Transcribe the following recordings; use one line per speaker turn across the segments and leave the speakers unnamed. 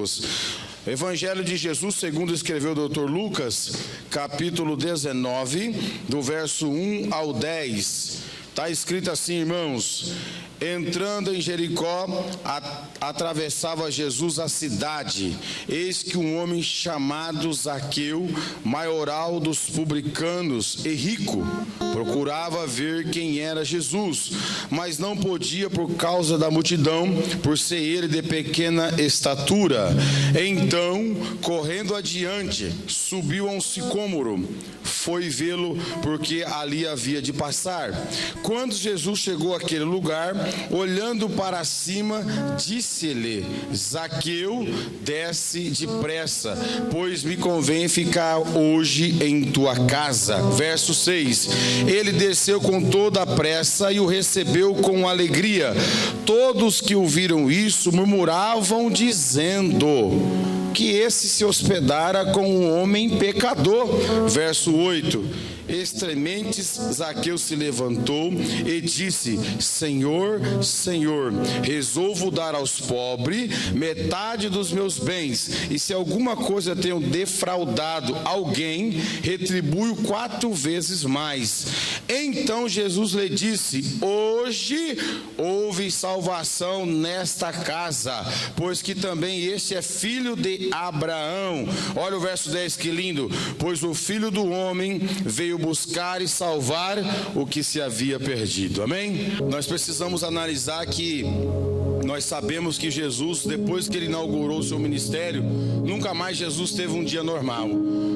Deus. Evangelho de Jesus, segundo escreveu o Dr. Lucas, capítulo 19, do verso 1 ao 10. Está escrito assim, irmãos: entrando em Jericó, atravessava Jesus a cidade. Eis que um homem chamado Zaqueu, maioral dos publicanos e rico, procurava ver quem era Jesus, mas não podia por causa da multidão, por ser ele de pequena estatura. Então, correndo adiante, subiu a um sicômoro, foi vê-lo, porque ali havia de passar. Quando Jesus chegou àquele lugar, olhando para cima, disse-lhe: Zaqueu, desce depressa, pois me convém ficar hoje em tua casa. Verso 6. Ele desceu com toda a pressa e o recebeu com alegria. Todos que ouviram isso murmuravam, dizendo que esse se hospedara com um homem pecador. Verso 8. Extrementes, Zaqueu se levantou e disse: Senhor, Senhor, resolvo dar aos pobres metade dos meus bens, e se alguma coisa tenho defraudado alguém, retribuo 4 vezes mais. Então Jesus lhe disse: hoje houve salvação nesta casa, pois que também este é filho de Abraão. Olha o verso 10, que lindo: pois o Filho do Homem veio buscar e salvar o que se havia perdido. Amém? Nós precisamos analisar que nós sabemos que Jesus, depois que ele inaugurou o seu ministério, nunca mais Jesus teve um dia normal.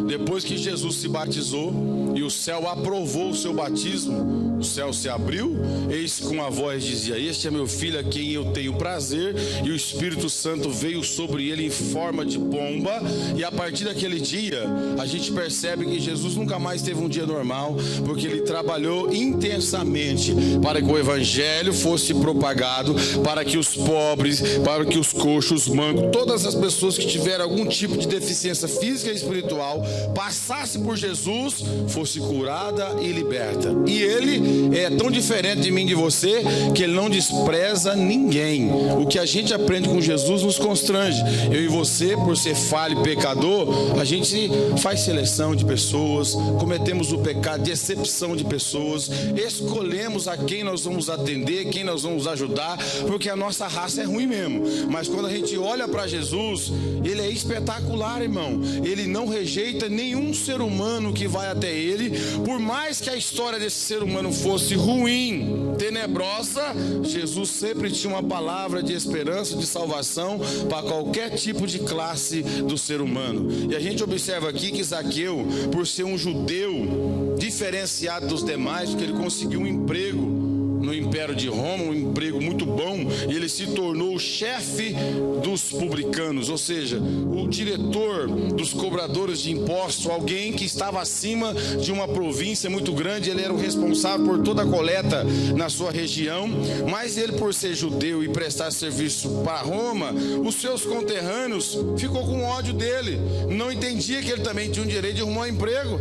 Depois que Jesus se batizou e o céu aprovou o seu batismo, o céu se abriu, eis que uma voz dizia: este é meu filho a quem eu tenho prazer, e o Espírito Santo veio sobre ele em forma de pomba. E a partir daquele dia, a gente percebe que Jesus nunca mais teve um dia normal, porque ele trabalhou intensamente para que o evangelho fosse propagado, para que os pobres, para que os coxos, os mancos, todas as pessoas que tiveram algum tipo de deficiência física e espiritual, passasse por Jesus, fosse curada e liberta. E ele é tão diferente de mim e de você, que ele não despreza ninguém. O que a gente aprende com Jesus nos constrange. Eu e você, por ser falho e pecador, a gente faz seleção de pessoas, cometemos o pecado de excepção de pessoas, escolhemos a quem nós vamos atender, quem nós vamos ajudar, porque a nossa raça é ruim mesmo. Mas quando a gente olha para Jesus, ele é espetacular, irmão. Ele não rejeita nenhum ser humano que vai até ele, por mais que a história desse ser humano fosse ruim, tenebrosa, Jesus sempre tinha uma palavra de esperança, de salvação para qualquer tipo de classe do ser humano. E a gente observa aqui que Zaqueu, por ser um judeu diferenciado dos demais, porque ele conseguiu um emprego no Império de Roma, um emprego muito bom, e ele se tornou o chefe dos publicanos, ou seja, o diretor dos cobradores de impostos, alguém que estava acima de uma província muito grande. Ele era o responsável por toda a coleta na sua região, mas ele, por ser judeu e prestar serviço para Roma, os seus conterrâneos ficou com ódio dele, não entendia que ele também tinha o direito de arrumar um emprego.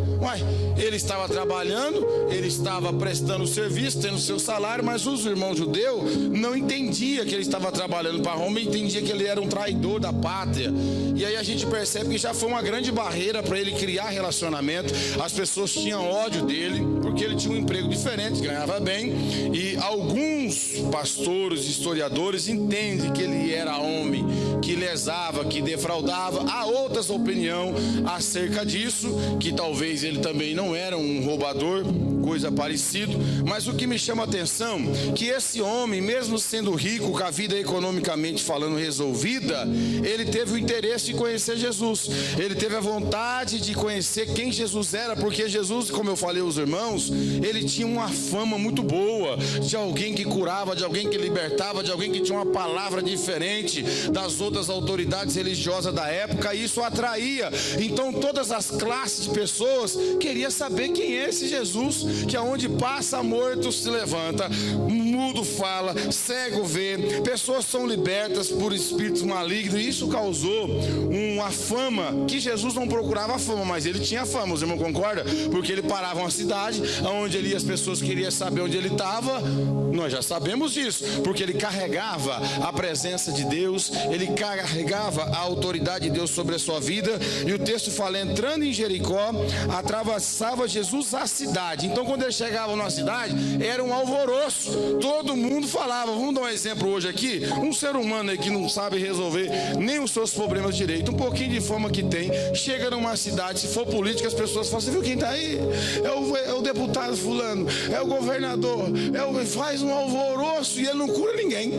Ele estava trabalhando, ele estava prestando serviço, tendo seu salário, mas os irmãos judeus não entendiam que ele estava trabalhando para Roma, entendia que ele era um traidor da pátria. E aí a gente percebe que já foi uma grande barreira para ele criar relacionamento. As pessoas tinham ódio dele, porque ele tinha um emprego diferente, ganhava bem, e alguns pastores, historiadores entendem que ele era homem que lesava, que defraudava. Há outras opiniões acerca disso, que talvez ele também não era um roubador, coisa parecida. Mas o que me chama a atenção, que esse homem, mesmo sendo rico, com a vida economicamente falando resolvida, ele teve o interesse de conhecer Jesus. Ele teve a vontade de conhecer quem Jesus era, porque Jesus, como eu falei aos irmãos, ele tinha uma fama muito boa, de alguém que curava, de alguém que libertava, de alguém que tinha uma palavra diferente das outras autoridades religiosas da época, e isso atraía. Então todas as classes de pessoas queriam saber quem é esse Jesus, que aonde passa, morto se levanta, mudo fala, cego vê, pessoas são libertas por espíritos malignos. E isso causou uma fama, que Jesus não procurava fama, mas ele tinha fama, os irmãos concordam? Porque ele parava uma cidade, onde ele ia, as pessoas queriam saber onde ele estava. Nós já sabemos disso, porque ele carregava a presença de Deus, ele carregava a autoridade de Deus sobre a sua vida. E o texto fala, entrando em Jericó, atravessava Jesus a cidade. Então quando ele chegava na cidade, era um alvoroço, todo mundo falava. Vamos dar um exemplo hoje aqui, um ser humano aí que não sabe resolver nem os seus problemas direito, um pouquinho de fama que tem, chega numa cidade, se for política, as pessoas falam, você viu quem está aí? É o deputado fulano, é o governador, faz um alvoroço e ele não cura ninguém,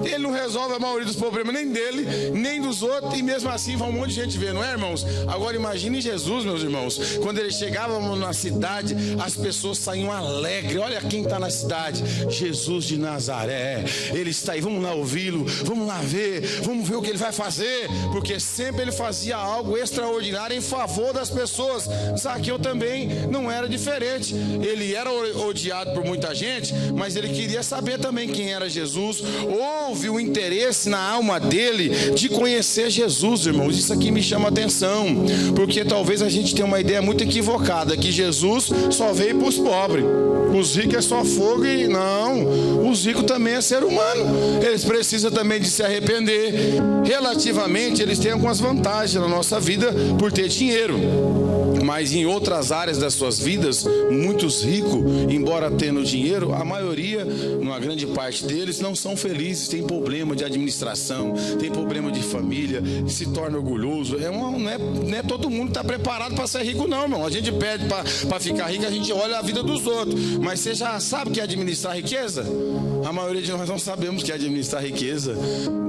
ele não resolve a maioria dos problemas, nem dele, nem dos outros, e mesmo assim vai um monte de gente ver, não é, irmãos? Agora imagine Jesus, meus irmãos, quando ele chegava na cidade, as pessoas saíam alegres. Olha quem está na cidade, Jesus de Nazaré, ele está aí, vamos lá ouvi-lo, vamos lá ver, vamos ver o que ele vai fazer, porque sempre ele fazia algo extraordinário em favor das pessoas. Zaqueu também não era diferente, ele era odiado por muita gente, mas ele queria saber também quem era Jesus. Houve um interesse na alma dele de conhecer Jesus, irmãos. Isso aqui me chama atenção, porque talvez a gente tenha uma ideia muito equivocada, que Jesus só veio para os pobres, os ricos é só fogo. E não, os ricos também é ser humano, eles precisam também de se arrepender. Relativamente eles têm algumas vantagens na nossa vida por ter dinheiro, mas em outras áreas das suas vidas, muitos ricos, embora tendo dinheiro, a maioria, uma grande parte deles, não são felizes, tem problema de administração, tem problema de família, se torna orgulhoso. Não é todo mundo está preparado para ser rico, não, irmão. A gente pede para ficar rico, a gente olha a vida dos outros, mas você já sabe o que é administrar riqueza? A maioria de nós não sabemos o que é administrar riqueza,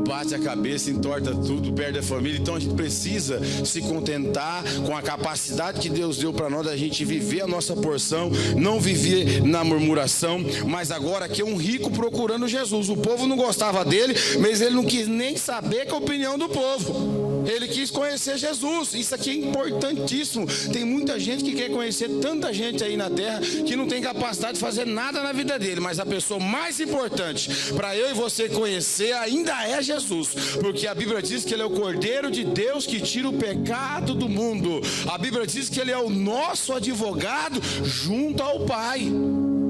bate a cabeça, entorta tudo, perde a família. Então a gente precisa se contentar com a capacidade que Deus deu para nós, da gente viver a nossa porção, não viver na murmuração. Mas agora aqui é um rico procurando Jesus. O povo não gostava dele, mas ele não quis nem saber com a opinião do povo, ele quis conhecer Jesus. Isso aqui é importantíssimo. Tem muita gente que quer conhecer tanta gente aí na terra que não tem capacidade de fazer nada na vida dele, mas a pessoa mais importante para eu e você conhecer ainda é Jesus, porque a Bíblia diz que ele é o Cordeiro de Deus que tira o pecado do mundo. A Bíblia diz que ele é o nosso advogado junto ao Pai.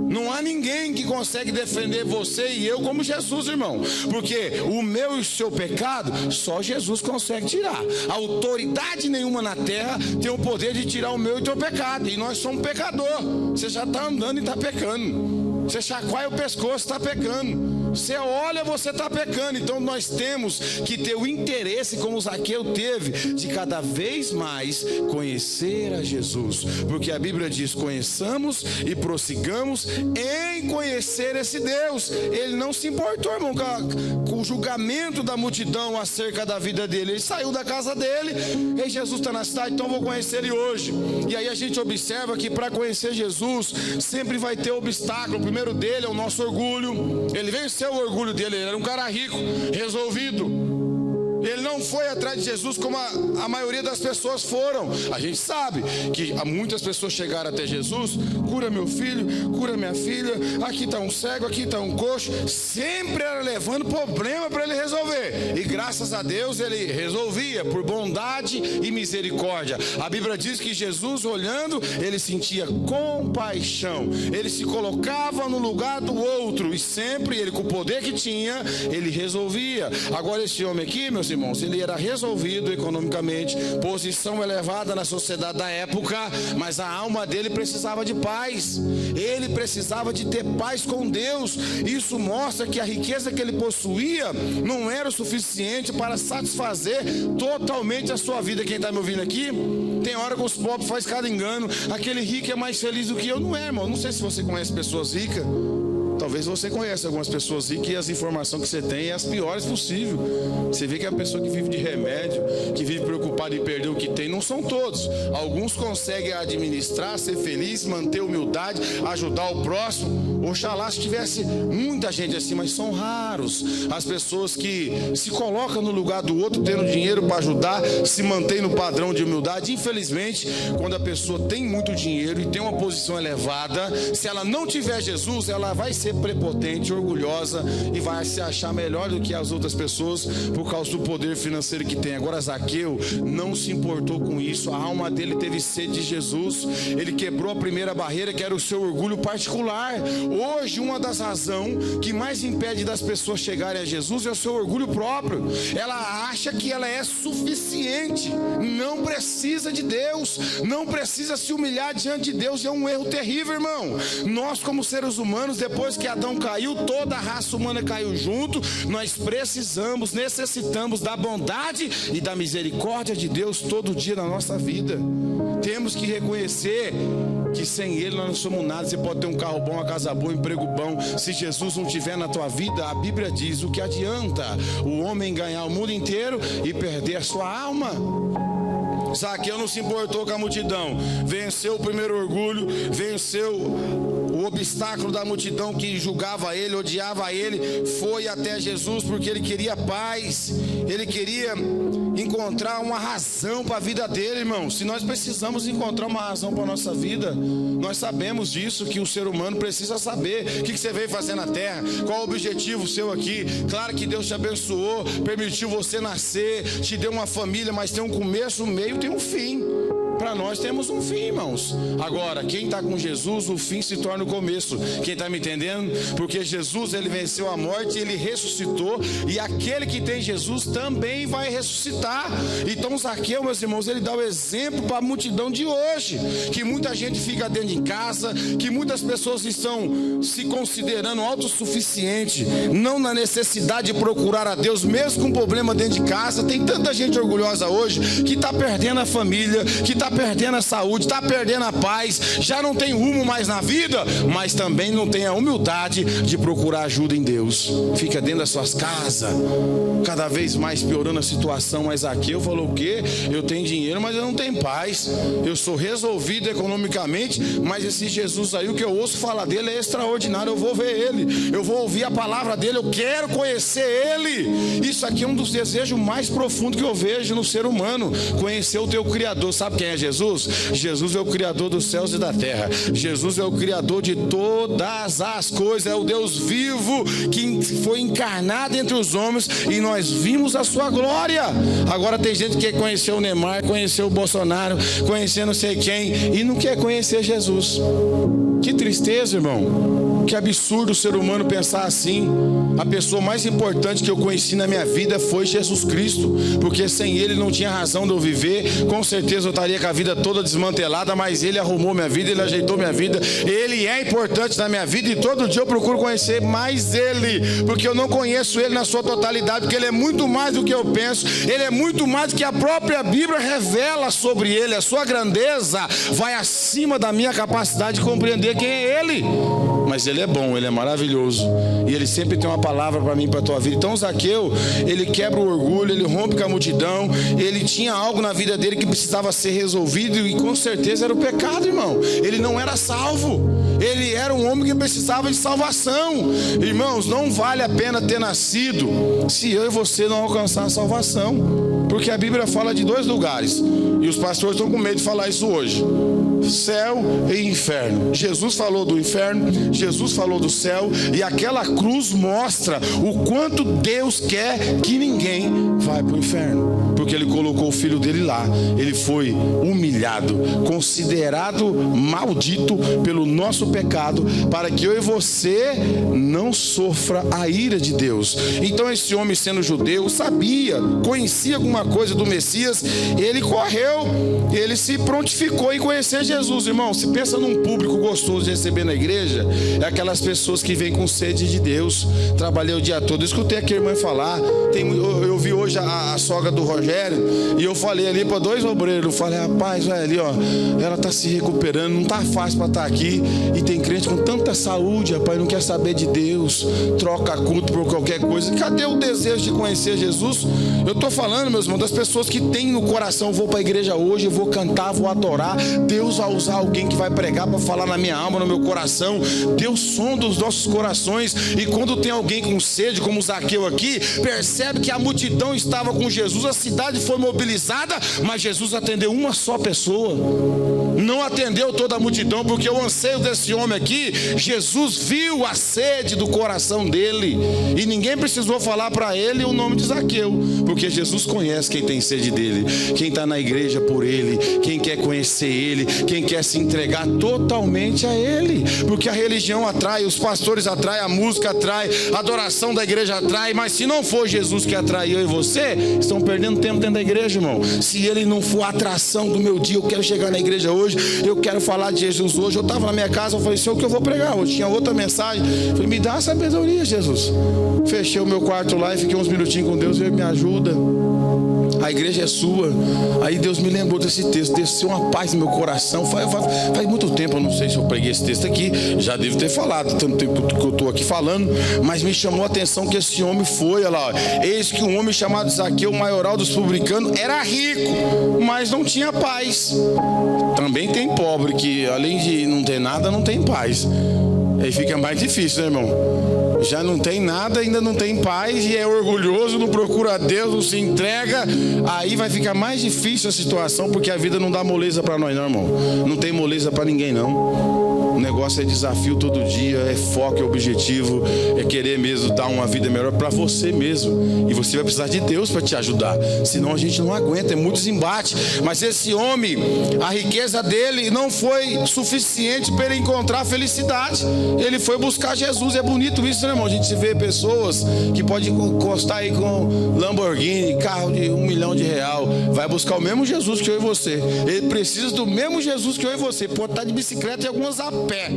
Não há ninguém que consegue defender você e eu como Jesus, irmão, porque o meu e o seu pecado só Jesus consegue tirar. Autoridade nenhuma na terra tem o poder de tirar o meu e o teu pecado, e nós somos pecador. Você já está andando e está pecando, você chacoalha o pescoço, está pecando, você olha, você está pecando. Então nós temos que ter o interesse, como Zaqueu teve, de cada vez mais conhecer a Jesus, porque a Bíblia diz, conheçamos e prossigamos em conhecer esse Deus. Ele não se importou, irmão, com o julgamento da multidão acerca da vida dele. Ele saiu da casa dele, e Jesus está na cidade, então vou conhecer ele hoje. E aí a gente observa que para conhecer Jesus sempre vai ter obstáculo. O primeiro dele é o nosso orgulho. Ele venceu o orgulho dele, ele era um cara rico, resolvido. Ele não foi atrás de Jesus como a maioria das pessoas foram. A gente sabe que muitas pessoas chegaram até Jesus, cura meu filho, cura minha filha, aqui está um cego, aqui está um coxo. Sempre era levando problema para ele resolver, e graças a Deus ele resolvia por bondade e misericórdia. A Bíblia diz que Jesus, olhando, ele sentia compaixão, ele se colocava no lugar do outro, e sempre ele, com o poder que tinha, ele resolvia. Agora esse homem aqui, meus irmãos, ele era resolvido economicamente, posição elevada na sociedade da época, mas a alma dele precisava de paz. Ele precisava de ter paz com Deus. Isso mostra que a riqueza que ele possuía não era o suficiente para satisfazer totalmente a sua vida. Quem está me ouvindo aqui? Tem hora que os pobres fazem cada engano, aquele rico é mais feliz do que eu. Não é, irmão. Não sei se você conhece pessoas ricas. Talvez você conheça algumas pessoas ricas e as informações que você tem é as piores possível. Você vê que é a pessoa que vive de remédio, que vive preocupada em perder o que tem. Não são todos. Alguns conseguem administrar, ser feliz, manter humildade, ajudar o próximo. Oxalá se tivesse muita gente assim, mas são raros as pessoas que se colocam no lugar do outro, tendo dinheiro para ajudar, se mantém no padrão de humildade. Infelizmente, quando a pessoa tem muito dinheiro e tem uma posição elevada, se ela não tiver Jesus, ela vai ser ser prepotente, orgulhosa e vai se achar melhor do que as outras pessoas por causa do poder financeiro que tem. Agora Zaqueu não se importou com isso. A alma dele teve sede de Jesus. Ele quebrou a primeira barreira, que era o seu orgulho particular. Hoje, uma das razões que mais impede das pessoas chegarem a Jesus é o seu orgulho próprio. Ela acha que ela é suficiente, não precisa de Deus, não precisa se humilhar diante de Deus. É um erro terrível, irmão. Nós, como seres humanos, depois que Adão caiu, toda a raça humana caiu junto. Nós necessitamos da bondade e da misericórdia de Deus todo dia na nossa vida. Temos que reconhecer que sem Ele nós não somos nada. Você pode ter um carro bom, uma casa boa, um emprego bom. Se Jesus não estiver na tua vida, a Bíblia diz: o que adianta o homem ganhar o mundo inteiro e perder a sua alma? Zaqueu não se importou com a multidão, venceu o primeiro orgulho, venceu o obstáculo da multidão que julgava ele, odiava ele, foi até Jesus porque ele queria paz, ele queria encontrar uma razão para a vida dele, irmão. Se nós precisamos encontrar uma razão para a nossa vida, nós sabemos disso, que o ser humano precisa saber o que você veio fazer na terra, qual o objetivo seu aqui. Claro que Deus te abençoou, permitiu você nascer, te deu uma família, mas tem um começo, um meio, tem um fim. Para nós temos um fim, irmãos. Agora, quem está com Jesus, o fim se torna o começo. Quem está me entendendo? Porque Jesus, ele venceu a morte, ele ressuscitou, e aquele que tem Jesus também vai ressuscitar. Então Zaqueu, meus irmãos, ele dá o exemplo para a multidão de hoje, que muita gente fica dentro de casa, que muitas pessoas estão se considerando autossuficiente, não na necessidade de procurar a Deus, mesmo com problema dentro de casa. Tem tanta gente orgulhosa hoje que está perdendo a família, que está perdendo a saúde, está perdendo a paz, já não tem rumo mais na vida, mas também não tem a humildade de procurar ajuda em Deus. Fica dentro das suas casas, cada vez mais piorando a situação. Mas Zaqueu falou: o quê? Eu tenho dinheiro, mas eu não tenho paz. Eu sou resolvido economicamente, mas esse Jesus aí, o que eu ouço falar dele é extraordinário. Eu vou ver ele, eu vou ouvir a palavra dele, eu quero conhecer ele. Isso aqui é um dos desejos mais profundos que eu vejo no ser humano: conhecer o teu Criador. Sabe quem é Jesus? Jesus é o Criador dos céus e da terra. Jesus é o Criador de todas as coisas. É o Deus vivo que foi encarnado entre os homens, e nós vimos a sua glória. Agora tem gente que quer conhecer o Neymar, conhecer o Bolsonaro, conhecer não sei quem, e não quer conhecer Jesus. Que tristeza, irmão. Que absurdo o ser humano pensar assim. A pessoa mais importante que eu conheci na minha vida foi Jesus Cristo, porque sem Ele não tinha razão de eu viver. Com certeza eu estaria com a vida toda desmantelada, mas Ele arrumou minha vida, Ele ajeitou minha vida. Ele é importante na minha vida, e todo dia eu procuro conhecer mais Ele, porque eu não conheço Ele na sua totalidade, porque Ele é muito mais do que eu penso, Ele é muito mais do que a própria Bíblia revela sobre Ele. A sua grandeza vai acima da minha capacidade de compreender quem é Ele. Mas Ele é bom, Ele é maravilhoso, e Ele sempre tem uma palavra para mim e para a tua vida. Então Zaqueu, ele quebra o orgulho, ele rompe com a multidão. Ele tinha algo na vida dele que precisava ser resolvido, e com certeza era o pecado, irmão. Ele não era salvo, ele era um homem que precisava de salvação. Irmãos, não vale a pena ter nascido se eu e você não alcançar a salvação, porque a Bíblia fala de dois lugares, e os pastores estão com medo de falar isso hoje: céu e inferno. Jesus falou do inferno, Jesus falou do céu, e aquela cruz mostra o quanto Deus quer que ninguém vá para o inferno, porque Ele colocou o Filho dele lá. Ele foi humilhado, considerado maldito pelo nosso pecado, para que eu e você não sofra a ira de Deus. Então esse homem, sendo judeu, sabia, conhecia alguma coisa do Messias. Ele correu, ele se prontificou em conhecer Jesus. Irmão, se pensa num público gostoso de receber na igreja, é aquelas pessoas que vêm com sede de Deus. Trabalhei o dia todo, escutei aqui a irmã falar. Eu vi hoje a sogra do Rogério, e eu falei ali para dois obreiros, eu falei: rapaz, olha ali, ó, ela está se recuperando, não está fácil para estar aqui. E tem crente com tanta saúde, rapaz, não quer saber de Deus, troca culto por qualquer coisa. Cadê o desejo de conhecer Jesus? Eu estou falando, meus irmãos, das pessoas que têm no coração: vou para a igreja hoje, eu vou cantar, vou adorar. Deus vai usar alguém que vai pregar para falar na minha alma, no meu coração. Deus sonda os nossos corações, e quando tem alguém com sede, como Zaqueu aqui, percebe que a multidão estava com Jesus, a cidade foi mobilizada, mas Jesus atendeu uma só pessoa. não atendeu toda a multidão, porque o anseio desse homem aqui, Jesus viu a sede do coração dele, e ninguém precisou falar para ele o nome de Zaqueu, porque Jesus conhece quem tem sede dele, quem está na igreja por ele, quem quer conhecer ele, quem quer se entregar totalmente a ele, porque a religião atrai, os pastores atraem, a música atrai, a adoração da igreja atrai, mas se não for Jesus que atrai eu e você, estão perdendo tempo dentro da igreja, irmão. Se ele não for a atração do meu dia, eu quero chegar na igreja hoje, eu quero falar de Jesus hoje. Eu estava na minha casa, eu falei, Senhor, o que eu vou pregar hoje? Tinha outra mensagem, eu falei, me dá a sabedoria, Jesus. Fechei o meu quarto lá e fiquei uns minutinhos com Deus, ele me ajuda, a igreja é sua. Aí Deus me lembrou desse texto, desceu uma paz no meu coração. Faz muito tempo, eu não sei se eu preguei esse texto aqui, já devo ter falado, tanto tempo que eu estou aqui falando, mas me chamou a atenção que esse homem foi, olha lá, ó, eis que um homem chamado Zaqueu, maioral dos publicanos, era rico, mas não tinha paz. Também tem pobre que além de não ter nada, não tem paz. Aí fica mais difícil, né, irmão? Já não tem nada, ainda não tem paz, e é orgulhoso, não procura Deus, não se entrega. Aí vai ficar mais difícil a situação, porque a vida não dá moleza para nós não, irmão. Não tem moleza para ninguém não. O negócio é desafio todo dia, é foco, é objetivo, é querer mesmo dar uma vida melhor para você mesmo. E você vai precisar de Deus para te ajudar, senão a gente não aguenta, é muito embate. Mas esse homem, a riqueza dele não foi suficiente para ele encontrar felicidade. Ele foi buscar Jesus. É bonito isso, né, irmão? A gente vê pessoas que podem encostar aí com Lamborghini, carro de R$1 milhão, vai buscar o mesmo Jesus que eu e você. Ele precisa do mesmo Jesus que eu e você. Pode estar de bicicleta e algumas a pé,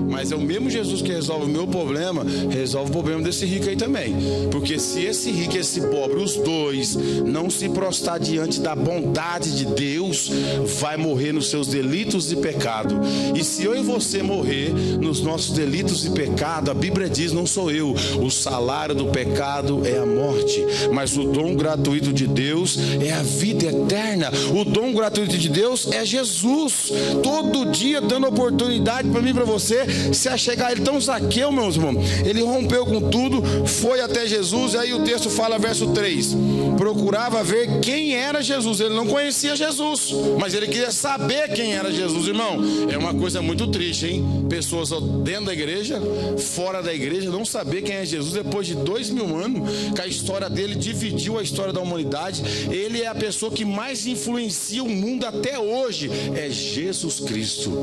mas é o mesmo Jesus que resolve o meu problema, resolve o problema desse rico aí também. Porque se esse rico e esse pobre, os dois, não se prostrar diante da bondade de Deus, vai morrer nos seus delitos e pecado. E se eu e você morrer nos nossos delitos e pecado, a Bíblia diz, não sou eu, o salário do pecado é a morte, mas o dom gratuito de Deus é a vida eterna. O dom gratuito de Deus é Jesus, todo dia dando oportunidade para mim e para você se achegar a ele. Então Zaqueu, meus irmãos, ele rompeu com tudo, foi até Jesus. E aí o texto fala, verso 3, procurava ver quem era Jesus. Ele não conhecia Jesus, mas ele queria saber quem era Jesus, irmão. É uma coisa muito triste, hein? Pessoas dentro da igreja, fora da igreja, não saber quem é Jesus depois de 2000 anos, que a história dele dividiu a história da humanidade. Ele é a pessoa que mais influencia o mundo até hoje, é Jesus Cristo,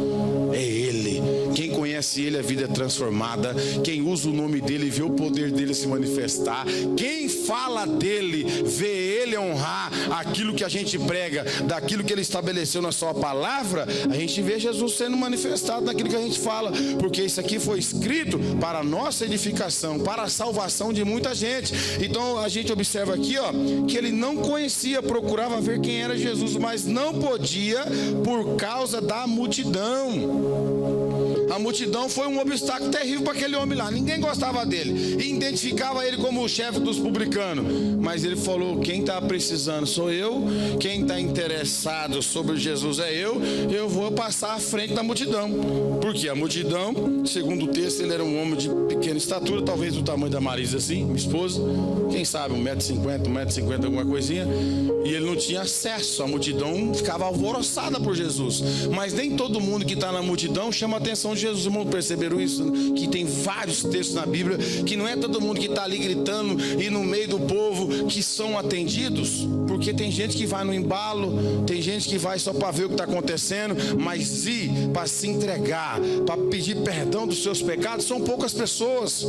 é ele. Quem conhece ele, a vida é transformada. Quem usa o nome dele, vê o poder dele se manifestar. Quem fala dele, vê ele honrar aquilo que a gente prega, daquilo que ele estabeleceu na sua palavra. A gente vê Jesus sendo manifestado naquilo que a gente fala, porque isso aqui foi escrito para a nossa edificação, para a salvação de muita gente. Então a gente observa aqui, ó, que ele não conhecia, procurava ver quem era Jesus, mas não podia por causa da multidão. A multidão foi um obstáculo terrível para aquele homem lá. Ninguém gostava dele, identificava ele como o chefe dos publicanos. Mas ele falou, quem está precisando sou eu, quem está interessado sobre Jesus é eu vou passar à frente da multidão. Porque a multidão, segundo o texto, ele era um homem de pequena estatura, talvez do tamanho da Marisa assim, minha esposa, quem sabe 1,50 m, 1,50 m, alguma coisinha. E ele não tinha acesso, a multidão ficava alvoroçada por Jesus. Mas nem todo mundo que está na multidão chama a atenção de Jesus. Irmãos, perceberam isso? Que tem vários textos na Bíblia, que não é todo mundo que está ali gritando e no meio do povo que são atendidos. Porque tem gente que vai no embalo, tem gente que vai só para ver o que está acontecendo, mas ir para se entregar, para pedir perdão dos seus pecados, são poucas pessoas.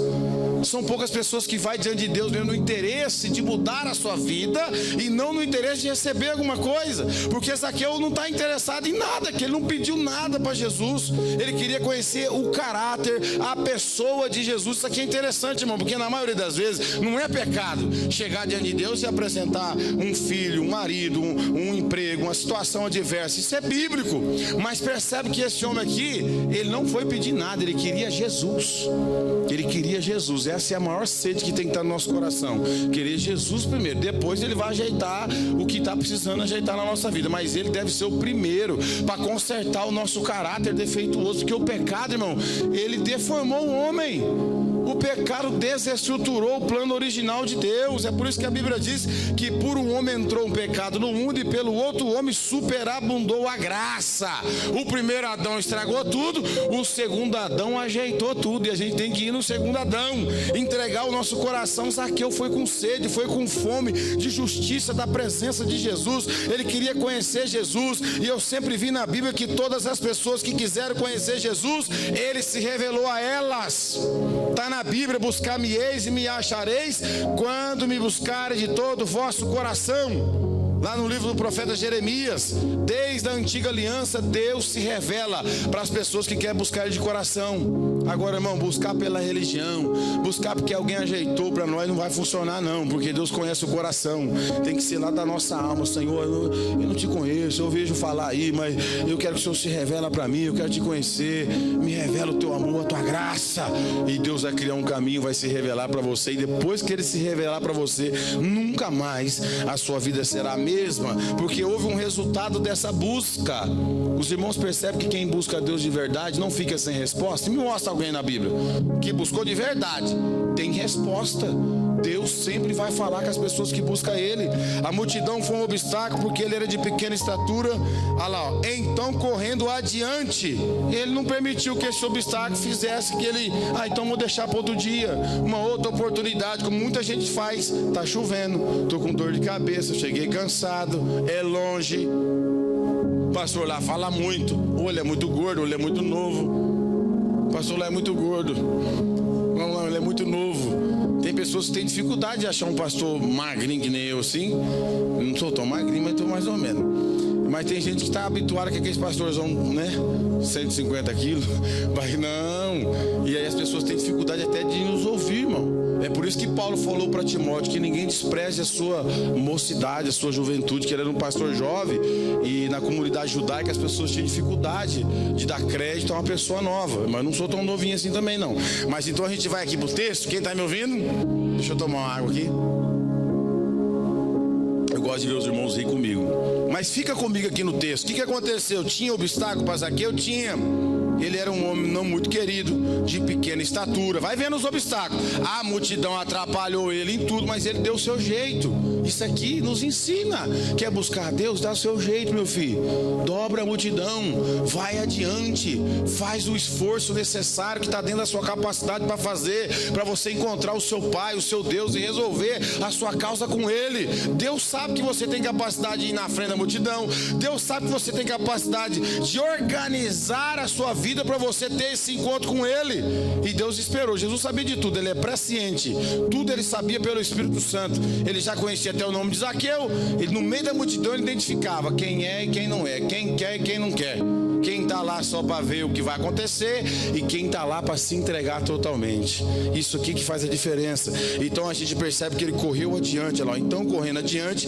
São poucas pessoas que vai diante de Deus mesmo no interesse de mudar a sua vida e não no interesse de receber alguma coisa. Porque Zaqueu não está interessado em nada, que ele não pediu nada para Jesus. Ele queria conhecer o caráter, a pessoa de Jesus. Isso aqui é interessante, irmão, porque na maioria das vezes não é pecado chegar diante de Deus e apresentar um filho, um marido, um emprego, uma situação adversa. Isso é bíblico. Mas percebe que esse homem aqui, ele não foi pedir nada, ele queria Jesus. Ele queria Jesus. Essa é a maior sede que tem que estar no nosso coração. Querer Jesus primeiro, depois ele vai ajeitar o que está precisando ajeitar na nossa vida. Mas ele deve ser o primeiro para consertar o nosso caráter defeituoso, porque o pecado, irmão, ele deformou o homem. O pecado desestruturou o plano original de Deus. É por isso que a Bíblia diz que por um homem entrou um pecado no mundo e pelo outro homem superabundou a graça. O primeiro Adão estragou tudo, o segundo Adão ajeitou tudo. E a gente tem que ir no segundo Adão, entregar o nosso coração. Zaqueu foi com sede, foi com fome de justiça, da presença de Jesus. Ele queria conhecer Jesus. E eu sempre vi na Bíblia que todas as pessoas que quiseram conhecer Jesus, Ele se revelou a elas. Está na Bíblia: buscar-me-eis e me achareis, quando me buscarem de todo o vosso coração. Lá no livro do profeta Jeremias, desde a antiga aliança, Deus se revela para as pessoas que querem buscar Ele de coração. Agora, irmão, buscar pela religião, buscar porque alguém ajeitou para nós, não vai funcionar não, porque Deus conhece o coração. Tem que ser lá da nossa alma. Senhor, eu não te conheço, eu vejo falar aí, mas eu quero que o Senhor se revela para mim, eu quero te conhecer, me revela o teu amor, a tua graça. E Deus vai criar um caminho, vai se revelar para você, e depois que Ele se revelar para você, nunca mais a sua vida será a mesma, porque houve um resultado dessa busca. Os irmãos percebem que quem busca Deus de verdade não fica sem resposta. Me mostra alguém na Bíblia que buscou de verdade, tem resposta. Deus sempre vai falar com as pessoas que buscam Ele. A multidão foi um obstáculo porque ele era de pequena estatura. Olha lá, ó. Então correndo adiante, Ele não permitiu que esse obstáculo fizesse que ele, então vou deixar para outro dia, uma outra oportunidade, como muita gente faz. Tá chovendo, estou com dor de cabeça, cheguei cansado, é longe. O pastor lá fala muito, ou ele é muito gordo, ou ele é muito novo. O pastor lá é muito gordo, vamos lá, ele é muito novo. Tem pessoas que têm dificuldade de achar um pastor magrinho que nem eu assim. Eu não sou tão magrinho, mas estou mais ou menos. Mas tem gente que está habituada que aqueles pastorzão, né, 150 quilos, mas não. E aí as pessoas têm dificuldade até de nos ouvir, irmão. É por isso que Paulo falou para Timóteo que ninguém despreze a sua mocidade, a sua juventude, que ele era um pastor jovem. E na comunidade judaica as pessoas tinham dificuldade de dar crédito a uma pessoa nova. Mas não sou tão novinho assim também não. Mas então a gente vai aqui pro texto. Quem está me ouvindo? Deixa eu tomar uma água aqui. Eu gosto de ver os irmãos rir comigo. Mas fica comigo aqui no texto. O que aconteceu? Tinha obstáculo para Zaqueu? Tinha. Ele era um homem não muito querido, de pequena estatura. Vai vendo os obstáculos. A multidão atrapalhou ele em tudo, mas ele deu o seu jeito. Isso aqui nos ensina. Quer buscar Deus? Dá o seu jeito, meu filho. Dobra a multidão, vai adiante, faz o esforço necessário que está dentro da sua capacidade para fazer, para você encontrar o seu Pai, o seu Deus, e resolver a sua causa com Ele. Deus sabe que você tem capacidade de ir na frente da multidão. Deus sabe que você tem capacidade de organizar a sua vida para você ter esse encontro com Ele. E Deus esperou. Jesus sabia de tudo, Ele é presciente. Tudo Ele sabia pelo Espírito Santo. Ele já conhecia até o nome de Zaqueu. Ele, no meio da multidão, ele identificava quem é e quem não é, quem quer e quem não quer, quem está lá só para ver o que vai acontecer e quem está lá para se entregar totalmente. Isso aqui que faz a diferença. Então a gente percebe que ele correu adiante. Olha lá. Então, correndo adiante,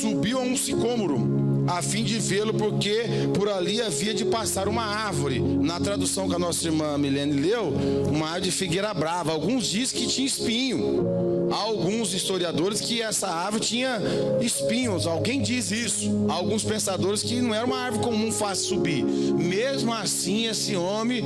subiu a um sicômoro a fim de vê-lo, porque por ali havia de passar uma árvore. Na tradução que a nossa irmã Milene leu, uma árvore de figueira brava. Alguns dizem que tinha espinho. Há alguns historiadores que essa árvore tinha espinhos. Alguém diz isso. Há alguns pensadores que não era uma árvore comum, fácil subir. Mesmo assim, esse homem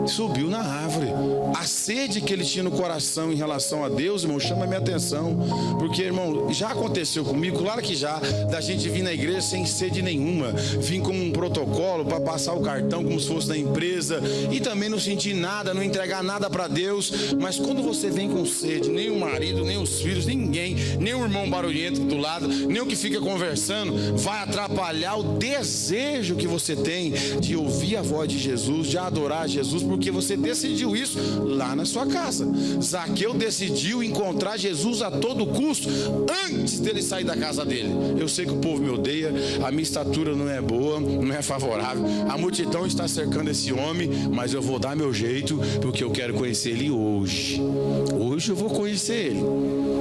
subiu na árvore. A sede que ele tinha no coração em relação a Deus, irmão, chama a minha atenção. Porque, irmão, já aconteceu comigo, claro que já, da gente vir na igreja sem sede nenhuma, vir como um protocolo para passar o cartão como se fosse da empresa, e também não sentir nada, não entregar nada para Deus. Mas quando você vem com sede, nem o marido, nem os filhos, ninguém, nem o irmão barulhento do lado, nem o que fica conversando, vai atrapalhar o desejo que você tem de ouvir a voz de Jesus, de adorar Jesus, porque você decidiu isso lá na sua casa. Zaqueu decidiu encontrar Jesus a todo custo antes dele sair da casa dele. Eu sei que o povo me odeia, a minha estatura não é boa, não é favorável, a multidão está cercando esse homem, mas eu vou dar meu jeito, porque eu quero conhecer ele hoje. Hoje eu vou conhecer ele.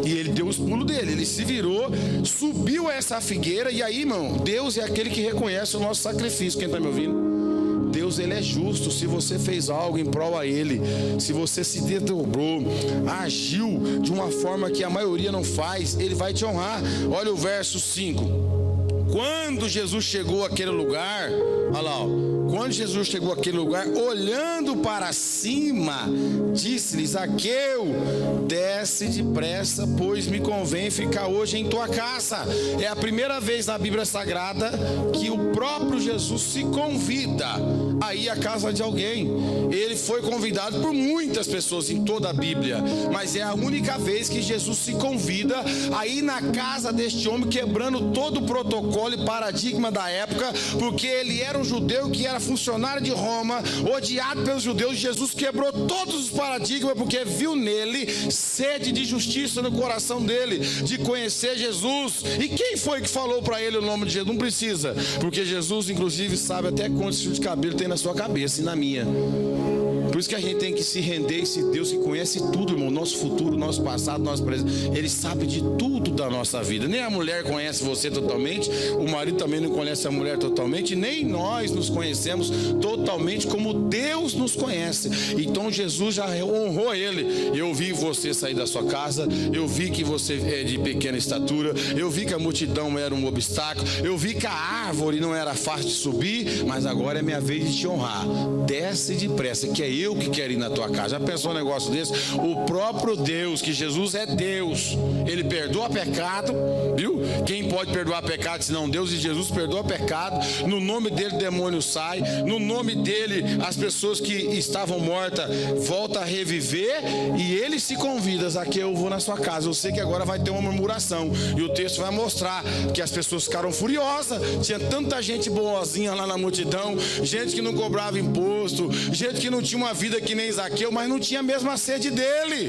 E ele deu os pulos dele, ele se virou, subiu a essa figueira. E aí, irmão, Deus é aquele que reconhece o nosso sacrifício. Quem está me ouvindo? Deus, Ele é justo. Se você fez algo em prol a Ele, se você se desdobrou, agiu de uma forma que a maioria não faz, Ele vai te honrar. Olha o verso 5. Quando Jesus chegou àquele lugar, olha lá, ó, quando Jesus chegou àquele lugar, olhando para cima, disse-lhe: Zaqueu, desce depressa, pois me convém ficar hoje em tua casa. É a primeira vez na Bíblia Sagrada que o próprio Jesus se convida a ir à casa de alguém. Ele foi convidado por muitas pessoas em toda a Bíblia, mas é a única vez que Jesus se convida a ir na casa deste homem, quebrando todo o protocolo e paradigma da época, porque ele era um judeu que era funcionário de Roma, odiado pelos judeus. Jesus quebrou todos os paradigmas, porque viu nele sede de justiça no coração dele, de conhecer Jesus. E quem foi que falou para ele o nome de Jesus? Não precisa, porque Jesus inclusive sabe até quantos fios de cabelo tem na sua cabeça e na minha. Por isso que a gente tem que se render a esse Deus que conhece tudo, irmão. Nosso futuro, nosso passado, nosso presente. Ele sabe de tudo da nossa vida. Nem a mulher conhece você totalmente, o marido também não conhece a mulher totalmente, nem nós nos conhecemos totalmente como Deus nos conhece. Então Jesus já honrou ele. Eu vi você sair da sua casa, eu vi que você é de pequena estatura, eu vi que a multidão era um obstáculo, eu vi que a árvore não era fácil de subir, mas agora é minha vez de te honrar. Desce depressa, que é eu que quero ir na tua casa. Já pensou um negócio desse? O próprio Deus, que Jesus é Deus, ele perdoa pecado, viu? Quem pode perdoar pecado senão Deus? E Jesus perdoa pecado. No nome dele demônio sai, no nome dele as pessoas que estavam mortas voltam a reviver, e ele se convida: Zaqueu, eu vou na sua casa. Eu sei que agora vai ter uma murmuração, e o texto vai mostrar que as pessoas ficaram furiosas. Tinha tanta gente boazinha lá na multidão, gente que não cobrava imposto, gente que não tinha uma vida que nem Zaqueu, mas não tinha a mesma sede dele,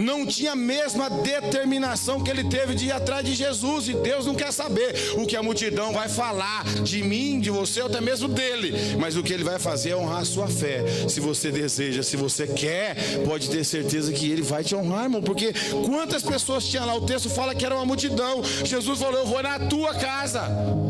não tinha a mesma determinação que ele teve de ir atrás de Jesus. E Deus não quer saber o que a multidão vai falar de mim, de você, ou até mesmo dele, mas o que ele vai fazer é honrar a sua fé. Se você deseja, se você quer, pode ter certeza que ele vai te honrar, irmão. Porque quantas pessoas tinha lá? O texto fala que era uma multidão. Jesus falou: eu vou na tua casa,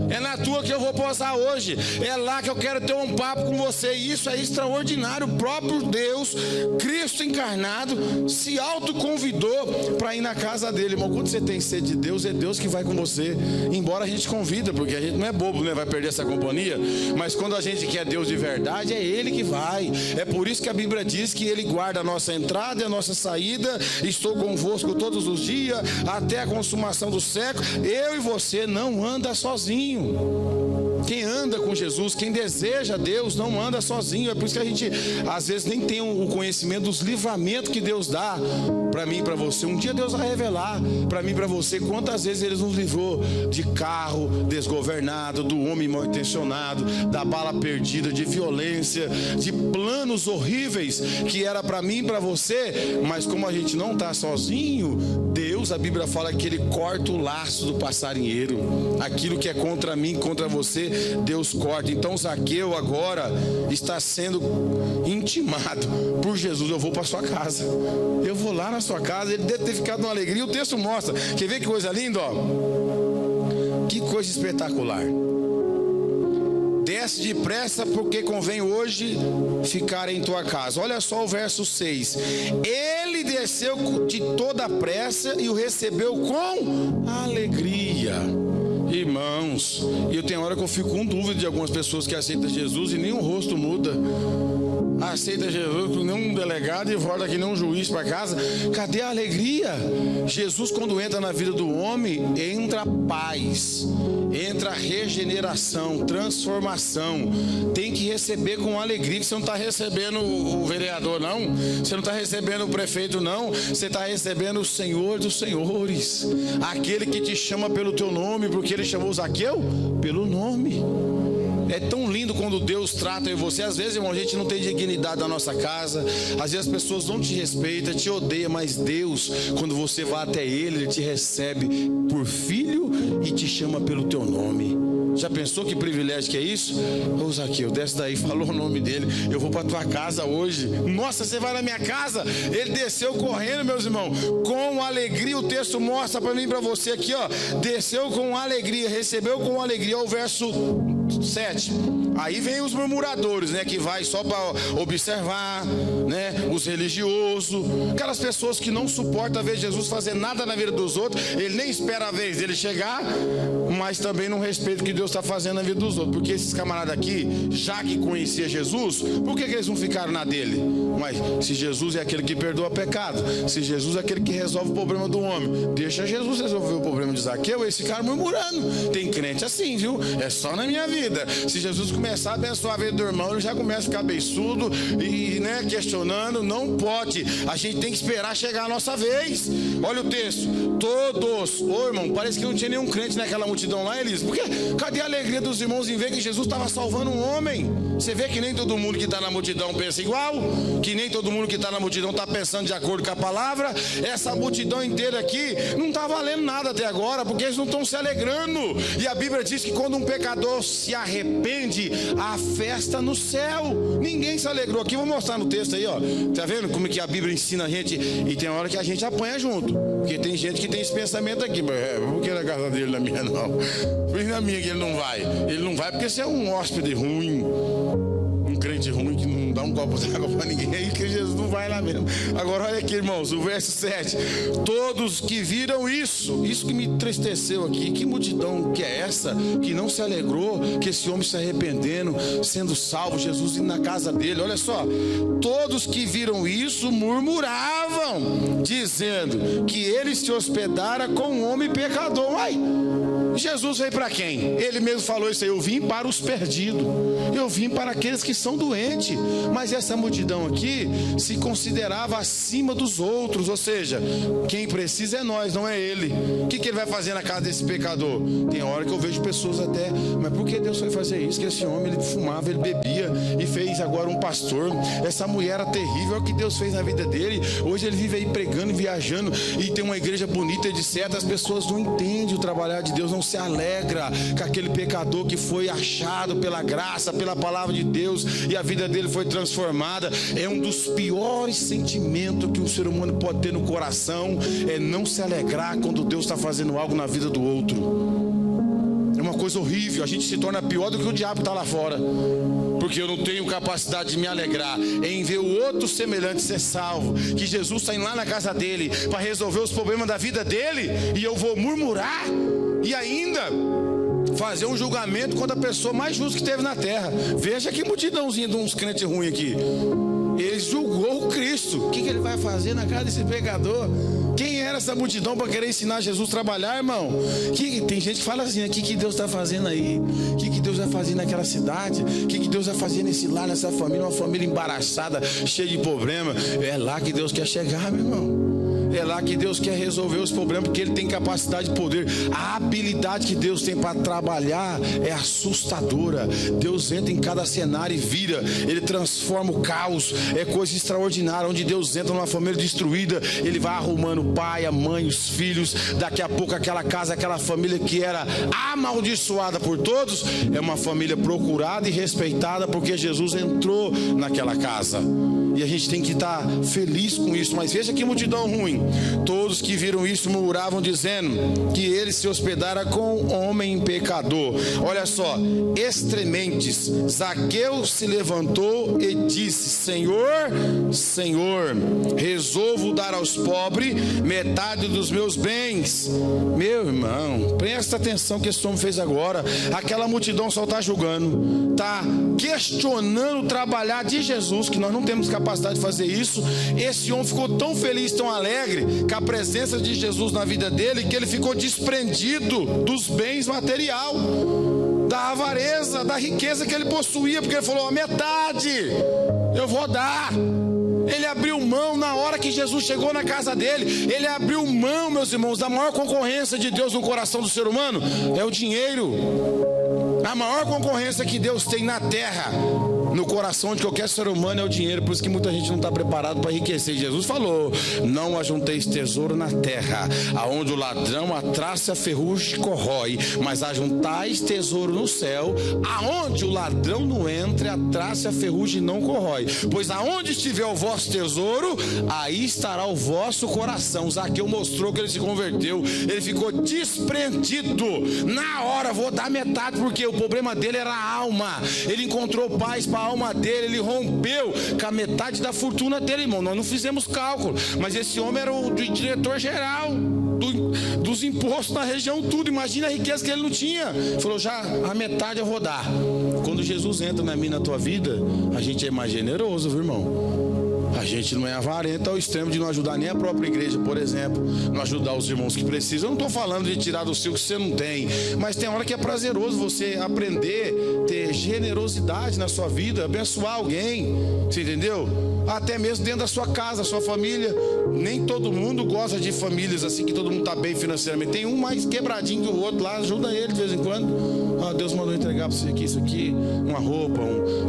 é na tua que eu vou posar hoje, é lá que eu quero ter um papo com você. E isso é extraordinário. O próprio Deus, Cristo encarnado, se autoconvidou para ir na casa dele, irmão. Quando você tem sede de Deus, é Deus que vai com você. Embora a gente convida, porque a gente não é bobo, né? Vai perder essa companhia. Mas quando a gente quer Deus de verdade, é Ele que vai. É por isso que a Bíblia diz que Ele guarda a nossa entrada e a nossa saída. Estou convosco todos os dias, até a consumação do século. Eu e você não anda sozinho. Quem anda com Jesus, quem deseja Deus, não anda sozinho. É por isso que a gente às vezes nem tem o conhecimento dos livramentos que Deus dá para mim e para você. Um dia Deus vai revelar para mim e para você quantas vezes Ele nos livrou de carro desgovernado, do homem mal intencionado, da bala perdida, de violência, de planos horríveis que era para mim e para você. Mas como a gente não está sozinho, Deus, a Bíblia fala que Ele corta o laço do passarinheiro. Aquilo que é contra mim, contra você, Deus corta. Então Zaqueu agora está sendo intimado por Jesus: eu vou para sua casa, eu vou lá na sua casa. Ele deve ter ficado numa alegria. O texto mostra. Quer ver que coisa linda, ó? Que coisa espetacular. Desce depressa, porque convém hoje ficar em tua casa. Olha só o verso 6. Ele desceu de toda a pressa e o recebeu com alegria. Irmãos, eu tenho hora que eu fico com dúvida de algumas pessoas que aceitam Jesus e nem o rosto muda. Aceita Jesus que nem um delegado e volta que nem um juiz para casa. Cadê a alegria? Jesus, quando entra na vida do homem, entra paz, entra regeneração, transformação. Tem que receber com alegria. Que você não está recebendo o vereador, não. Você não está recebendo o prefeito, não. Você está recebendo o Senhor dos senhores, aquele que te chama pelo teu nome. Porque ele chamou Zaqueu pelo nome. É tão lindo quando Deus trata eu e você. Às vezes, irmão, a gente não tem dignidade na nossa casa. Às vezes as pessoas não te respeitam, te odeiam. Mas Deus, quando você vai até Ele, Ele te recebe por filho e te chama pelo teu nome. Já pensou que privilégio que é isso? Ô Zaqueu, desce daí, falou o nome dele: eu vou para tua casa hoje. Nossa, você vai na minha casa? Ele desceu correndo, meus irmãos, com alegria. O texto mostra para mim e para você aqui, ó. Desceu com alegria, recebeu com alegria. O verso 7. Aí vem os murmuradores, né, que vai só para observar, né, os religiosos, aquelas pessoas que não suportam ver Jesus fazer nada na vida dos outros. Ele nem espera a vez dele chegar, mas também não respeita o que Deus está fazendo na vida dos outros. Porque esses camaradas aqui, já que conhecia Jesus, por que eles não ficaram na dele? Mas se Jesus é aquele que perdoa pecado, se Jesus é aquele que resolve o problema do homem, deixa Jesus resolver o problema de Zaqueu. Eles ficaram murmurando. Tem crente assim, viu? É só na minha vida. Se Jesus começar a abençoar a vida do irmão, ele já começa a ficar beiçudo e, né, questionando. Não pode. A gente tem que esperar chegar a nossa vez. Olha o texto. Todos. Ô, irmão, parece que não tinha nenhum crente naquela multidão lá, Elis. Porque cadê a alegria dos irmãos em ver que Jesus estava salvando um homem? Você vê que nem todo mundo que está na multidão pensa igual, que nem todo mundo que está na multidão está pensando de acordo com a palavra. Essa multidão inteira aqui não está valendo nada até agora, porque eles não estão se alegrando. E a Bíblia diz que quando um pecador se arrepende, há festa no céu. Ninguém se alegrou. Aqui vou mostrar no texto aí, ó. Tá vendo como que a Bíblia ensina a gente? E tem hora que a gente apanha junto, porque tem gente que tem esse pensamento aqui. Por que na casa dele, na minha não? Por que na minha que ele não vai? Ele não vai porque você é um hóspede ruim, um crente ruim que não dá um copo d'água para ninguém, aí que Jesus não vai lá mesmo. Agora olha aqui, irmãos, o verso 7. Todos que viram isso que me entristeceu aqui, que multidão que é essa, que não se alegrou, que esse homem se arrependendo, sendo salvo, Jesus indo na casa dele. Olha só, todos que viram isso murmuravam, dizendo que ele se hospedara com um homem pecador. Ai, Jesus veio para quem? Ele mesmo falou isso aí: eu vim para os perdidos, eu vim para aqueles que são doentes. Mas essa multidão aqui se considerava acima dos outros, ou seja, quem precisa é nós, não é ele. O que ele vai fazer na casa desse pecador? Tem hora que eu vejo pessoas até, mas por que Deus foi fazer isso? Que esse homem, ele fumava, ele bebia e fez agora um pastor. Essa mulher era terrível, é o que Deus fez na vida dele. Hoje ele vive aí pregando e viajando e tem uma igreja bonita, etc. As pessoas não entendem o trabalhar de Deus, não se alegra com aquele pecador que foi achado pela graça, pela palavra de Deus, e a vida dele foi transformada. É um dos piores sentimentos que um ser humano pode ter no coração, é não se alegrar quando Deus está fazendo algo na vida do outro. É uma coisa horrível. A gente se torna pior do que o diabo está lá fora, porque eu não tenho capacidade de me alegrar em ver o outro semelhante ser salvo, que Jesus está indo lá na casa dele para resolver os problemas da vida dele, e eu vou murmurar e ainda fazer um julgamento contra a pessoa mais justa que teve na terra. Veja que multidãozinha de uns crentes ruins aqui. Ele julgou o Cristo. O que ele vai fazer na casa desse pecador? Quem era essa multidão para querer ensinar Jesus a trabalhar, irmão? Tem gente que fala assim: o que Deus está fazendo aí? O que Deus vai fazer naquela cidade? O que Deus vai fazer nesse lar, nessa família? Uma família embaraçada, cheia de problema. É lá que Deus quer chegar, meu irmão. É lá que Deus quer resolver os problemas, porque Ele tem capacidade de poder. A habilidade que Deus tem para trabalhar é assustadora. Deus entra em cada cenário e vira. Ele transforma o caos. É coisa extraordinária. Onde Deus entra numa família destruída, Ele vai arrumando o pai, a mãe, os filhos. Daqui a pouco aquela casa, aquela família que era amaldiçoada por todos, é uma família procurada e respeitada, porque Jesus entrou naquela casa. E a gente tem que estar feliz com isso. Mas veja que multidão ruim. Todos que viram isso murmuravam, dizendo que ele se hospedara com um homem pecador. Olha só, extrementes. Zaqueu se levantou e disse: Senhor, Senhor, resolvo dar aos pobres metade dos meus bens. Meu irmão, presta atenção que esse homem fez agora. Aquela multidão só está julgando, está questionando o trabalhar de Jesus, que nós não temos capacidade de fazer isso. Esse homem ficou tão feliz, tão alegre com a presença de Jesus na vida dele, que ele ficou desprendido dos bens material, da avareza, da riqueza que ele possuía, porque ele falou: a metade eu vou dar. Ele abriu mão na hora que Jesus chegou na casa dele. Ele abriu mão, meus irmãos, da maior concorrência de Deus no coração do ser humano, é o dinheiro. A maior concorrência que Deus tem na terra No coração de qualquer ser humano é o dinheiro, por isso que muita gente não está preparado para enriquecer. Jesus falou: não ajunteis tesouro na terra, aonde o ladrão, a traça e a ferrugem corrói, mas ajuntais tesouro no céu, aonde o ladrão não entra, a traça e a ferrugem não corrói. Pois aonde estiver o vosso tesouro, aí estará o vosso coração. Zaqueu mostrou que ele se converteu, ele ficou desprendido. Na hora, vou dar metade, porque o problema dele era a alma. Ele encontrou paz para a alma dele, ele rompeu com a metade da fortuna dele, irmão. Nós não fizemos cálculo, mas esse homem era o diretor geral dos impostos na região, tudo. Imagina a riqueza que ele não tinha. Falou: já a metade eu vou dar. Quando Jesus entra na minha, na tua vida, a gente é mais generoso, viu, irmão? A gente não é avarento ao extremo de não ajudar nem a própria igreja, por exemplo, não ajudar os irmãos que precisam. Eu não estou falando de tirar do seu que você não tem, mas tem hora que é prazeroso você aprender, ter generosidade na sua vida, abençoar alguém, você entendeu? Até mesmo dentro da sua casa, sua família. Nem todo mundo gosta de famílias assim que todo mundo está bem financeiramente. Tem um mais quebradinho que o outro lá, ajuda ele de vez em quando. Ah, Deus mandou entregar para você aqui, isso aqui, uma roupa,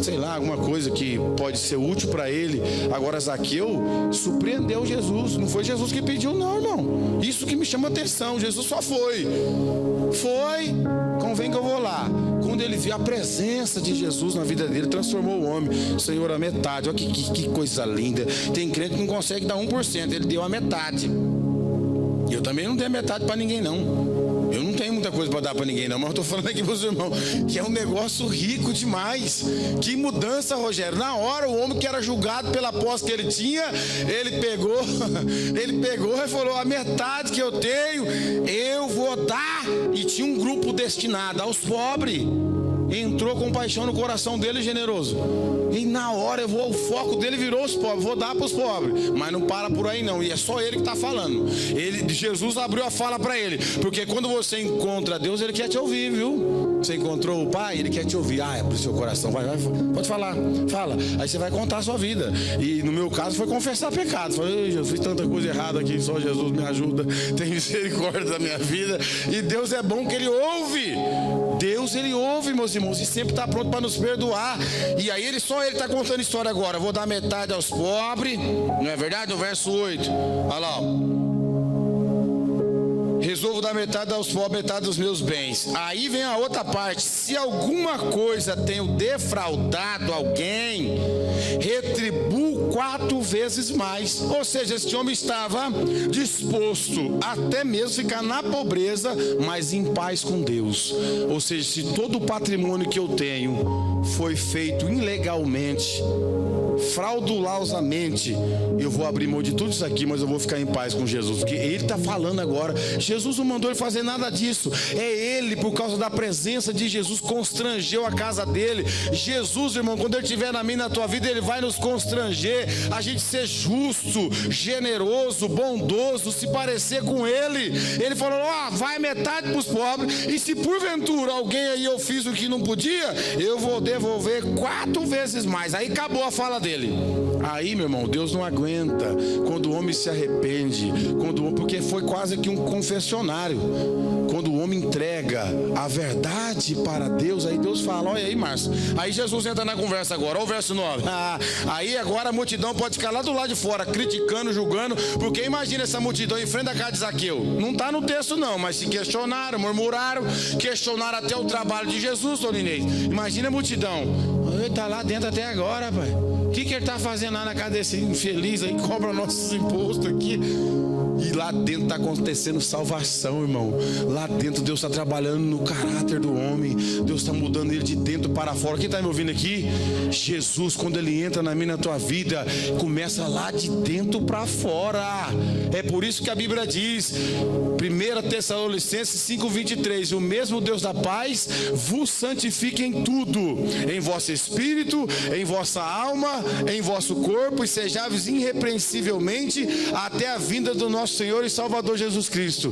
sei lá, alguma coisa que pode ser útil para ele. Agora Zaqueu surpreendeu Jesus. Não foi Jesus que pediu, não, irmão. Isso que me chama atenção. Jesus só foi. Convém que eu vou lá. Quando ele viu a presença de Jesus na vida dele, transformou o homem. Senhor, a metade. Olha que coisa linda. Tem crente que não consegue dar 1%. Ele deu a metade. Eu também não dei a metade para ninguém, não. Eu não tenho muita coisa para dar para ninguém, não. Mas eu estou falando aqui para os irmãos que é um negócio rico demais. Que mudança, Rogério. Na hora, o homem que era julgado pela posse que ele tinha, ele pegou e falou: a metade que eu tenho, eu vou dar. E tinha um grupo destinado aos pobres. Entrou compaixão no coração dele, generoso. E na hora o foco dele virou os pobres. Vou dar para os pobres. Mas não para por aí não. E é só ele que está falando. Jesus abriu a fala para ele. Porque quando você encontra Deus, ele quer te ouvir, viu? Você encontrou o Pai, ele quer te ouvir. Ah, é pro seu coração. Vai, pode falar. Fala. Aí você vai contar a sua vida. E no meu caso foi confessar pecado. Falei: eu fiz tanta coisa errada aqui. Só Jesus me ajuda. Tem misericórdia da minha vida. E Deus é bom que ele ouve. Deus, ele ouve, meus irmãos, e sempre está pronto para nos perdoar. E aí ele está contando história agora. Vou dar metade aos pobres, não é verdade? No verso 8, olha lá, resolvo dar metade aos pobres, metade dos meus bens. Aí vem a outra parte: se alguma coisa tenho defraudado alguém, retribuo 4 vezes mais. Ou seja, este homem estava disposto até mesmo ficar na pobreza, mas em paz com Deus. Ou seja, se todo o patrimônio que eu tenho foi feito ilegalmente, fraudulosamente, eu vou abrir mão de tudo isso aqui, mas eu vou ficar em paz com Jesus, porque ele está falando agora. Jesus não mandou ele fazer nada disso. É ele, por causa da presença de Jesus, constrangeu a casa dele. Jesus, irmão, quando ele estiver na minha, na tua vida, ele vai nos constranger a gente ser justo, generoso, bondoso, se parecer com ele. Ele falou: vai metade para os pobres, e se porventura alguém aí eu fiz o que não podia, eu vou devolver 4 vezes mais. Aí acabou a fala dele. Aí, meu irmão, Deus não aguenta quando o homem se arrepende, porque foi quase que um confessionário. Quando o homem entrega a verdade para Deus, aí Deus fala: olha aí, Márcio. Aí Jesus entra na conversa agora, olha o verso 9. Aí agora a multidão pode ficar lá do lado de fora, criticando, julgando, porque imagina essa multidão em frente da casa de Zaqueu. Não está no texto não, mas se questionaram, murmuraram, questionaram até o trabalho de Jesus, Toninei. Imagina a multidão. Ele está lá dentro até agora, pai. O que ele está fazendo lá na casa desse infeliz aí, cobra nossos impostos aqui? E lá dentro está acontecendo salvação, irmão. Lá dentro Deus está trabalhando no caráter do homem. Deus está mudando ele de dentro para fora. Quem está me ouvindo aqui? Jesus, quando ele entra na minha, na tua vida, começa lá de dentro para fora. É por isso que a Bíblia diz, 1 Tessalonicenses 5:23, o mesmo Deus da paz vos santifique em tudo, em vosso espírito, em vossa alma, em vosso corpo, e sejais irrepreensivelmente até a vinda do nosso Senhor e Salvador Jesus Cristo.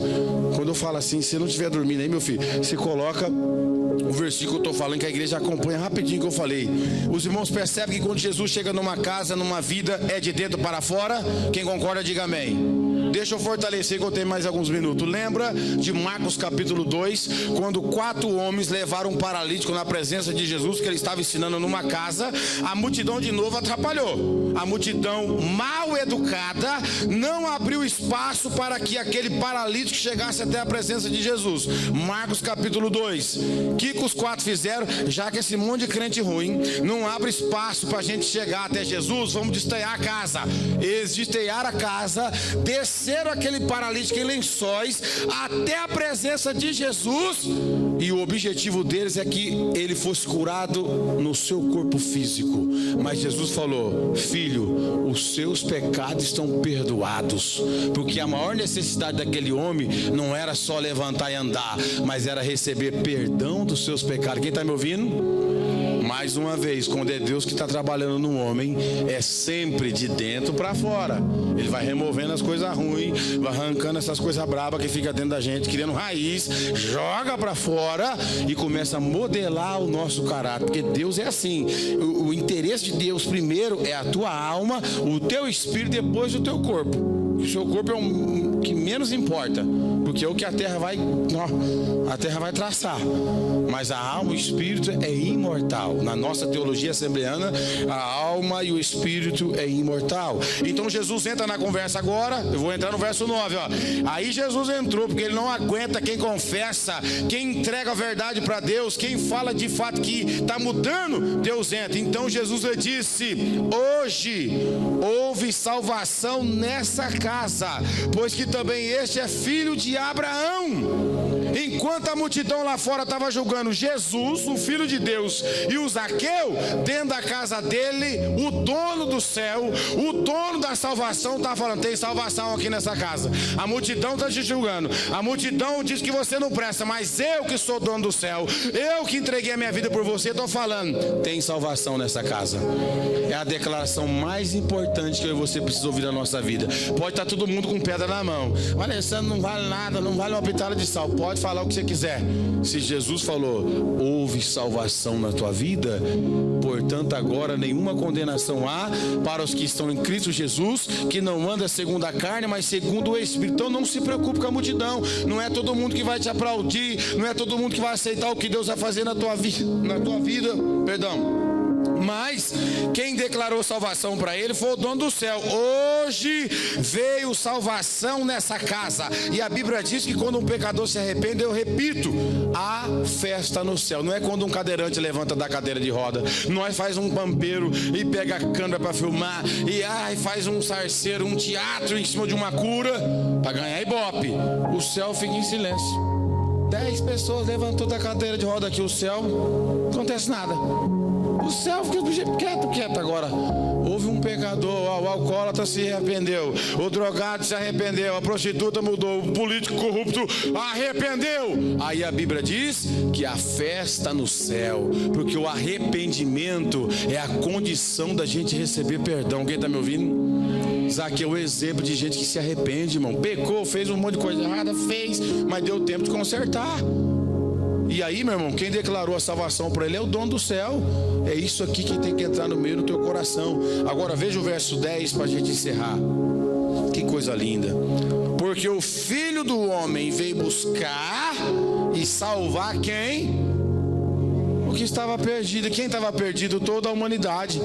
Quando eu falo assim, se não estiver dormindo aí, meu filho, você coloca o versículo que eu estou falando, que a igreja acompanha rapidinho que eu falei. Os irmãos percebem que quando Jesus chega numa casa, numa vida, é de dentro para fora. Quem concorda, diga amém. Deixa eu fortalecer que eu tenho mais alguns minutos. Lembra de Marcos capítulo 2, quando 4 homens levaram um paralítico na presença de Jesus, que ele estava ensinando numa casa. A multidão de novo atrapalhou. A multidão mal educada não abriu espaço para que aquele paralítico chegasse até a presença de Jesus. Marcos capítulo 2. O que os 4 fizeram? Já que esse monte de crente ruim não abre espaço para a gente chegar até Jesus, vamos desteiar a casa. Eles desteiaram a casa, desceram aquele paralítico em lençóis até a presença de Jesus, e o objetivo deles é que ele fosse curado no seu corpo físico. Mas Jesus falou: filho, os seus pecados estão perdoados. Porque a maior necessidade daquele homem não era só levantar e andar, mas era receber perdão dos seus pecados. Quem está me ouvindo? Mais uma vez, quando é Deus que está trabalhando no homem, é sempre de dentro para fora. Ele vai removendo as coisas ruins, vai arrancando essas coisas brabas que fica dentro da gente, criando raiz, joga para fora e começa a modelar o nosso caráter. Porque Deus é assim. O interesse de Deus primeiro é a tua alma, o teu espírito, depois o teu corpo. O seu corpo é o que menos importa, porque é o que a terra vai traçar. Mas a alma e o espírito é imortal. Na nossa teologia assembleana, a alma e o espírito é imortal. Então Jesus entra na conversa agora. Eu vou entrar no verso 9, ó. Aí Jesus entrou, porque ele não aguenta quem confessa, quem entrega a verdade para Deus, quem fala de fato que está mudando. Deus entra. Então Jesus lhe disse: hoje houve salvação nessa casa, pois que também este é filho de Abraão. Enquanto a multidão lá fora estava julgando Jesus, o Filho de Deus, e o Zaqueu, dentro da casa dele, o dono do céu, o dono da salvação, está falando: tem salvação aqui nessa casa. A multidão está te julgando, a multidão diz que você não presta, mas eu que sou dono do céu, eu que entreguei a minha vida por você, estou falando: tem salvação nessa casa. É a declaração mais importante que eu e você precisa ouvir na nossa vida. Pode estar todo mundo com pedra na mão: olha, isso não vale nada, não vale uma pitada de sal. Pode falar o que você quiser. Se Jesus falou: houve salvação na tua vida, portanto agora nenhuma condenação há para os que estão em Cristo Jesus, que não anda segundo a carne, mas segundo o Espírito. Então não se preocupe com a multidão. Não é todo mundo que vai te aplaudir, não é todo mundo que vai aceitar o que Deus vai fazer na tua vida, mas quem declarou salvação para ele foi o dono do céu. Hoje veio salvação nessa casa. E a Bíblia diz que quando um pecador se arrepende, eu repito, há festa no céu. Não é quando um cadeirante levanta da cadeira de roda, não é faz um pampeiro e pega a câmera para filmar, e faz um sarceiro, um teatro em cima de uma cura para ganhar ibope. O céu fica em silêncio. 10 pessoas levantou da cadeira de roda aqui, o céu, não acontece nada. O céu fica do jeito quieto agora. Houve um pecador, o alcoólatra se arrependeu, o drogado se arrependeu, a prostituta mudou, o político corrupto arrependeu. Aí a Bíblia diz que a festa no céu, porque o arrependimento é a condição da gente receber perdão. Quem está me ouvindo? Zaqueu é o exemplo de gente que se arrepende, irmão. Pecou, fez um monte de coisa errada, mas deu tempo de consertar. E aí, meu irmão, quem declarou a salvação para ele é o dono do céu. É isso aqui que tem que entrar no meio do teu coração. Agora veja o verso 10 para a gente encerrar. Que coisa linda. Porque o Filho do Homem veio buscar e salvar quem? O que estava perdido. Quem estava perdido? Toda a humanidade.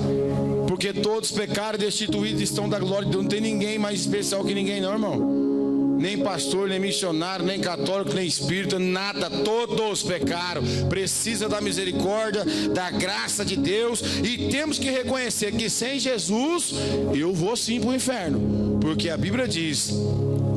Porque todos pecaram e destituídos estão da glória de Deus. Não tem ninguém mais especial que ninguém não, irmão. Nem pastor, nem missionário, nem católico, nem espírita, nada. Todos pecaram. Precisa da misericórdia, da graça de Deus. E temos que reconhecer que sem Jesus eu vou sim para o inferno. Porque a Bíblia diz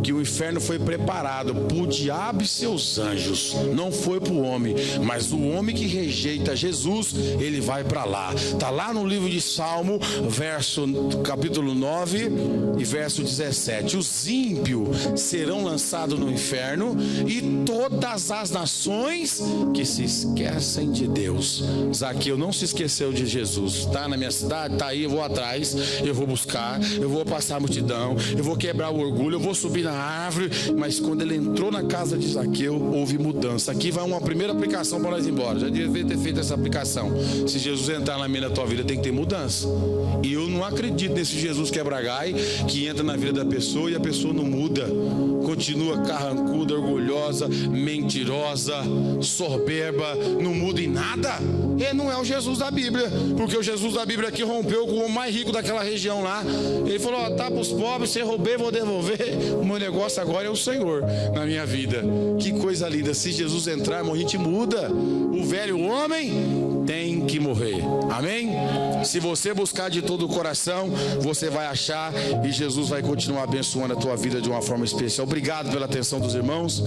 que o inferno foi preparado para o diabo e seus anjos. Não foi para o homem. Mas o homem que rejeita Jesus, ele vai para lá. Está lá no livro de Salmo, capítulo 9 e verso 17. Os ímpios serão lançados no inferno, e todas as nações que se esquecem de Deus. Zaqueu não se esqueceu de Jesus. Está na minha cidade? Está aí, eu vou atrás, eu vou buscar, eu vou passar a multidão, eu vou quebrar o orgulho, eu vou subir na árvore. Mas quando ele entrou na casa de Zaqueu, houve mudança. Aqui vai uma primeira aplicação para nós ir embora. Já devia ter feito essa aplicação. Se Jesus entrar na tua vida, tem que ter mudança. E eu não acredito nesse Jesus quebra-gai que entra na vida da pessoa e a pessoa não muda, continua carrancuda, orgulhosa, mentirosa, soberba, não muda em nada. Ele não é o Jesus da Bíblia, porque o Jesus da Bíblia aqui rompeu com o homem mais rico daquela região lá. Ele falou: tá para os pobres, se roubei, vou devolver. O meu negócio agora é o Senhor na minha vida. Que coisa linda. Se Jesus entrar, irmão, a gente muda. O velho homem tem que morrer. Amém? Se você buscar de todo o coração, você vai achar, e Jesus vai continuar abençoando a tua vida de uma forma especial. Obrigado pela atenção dos irmãos.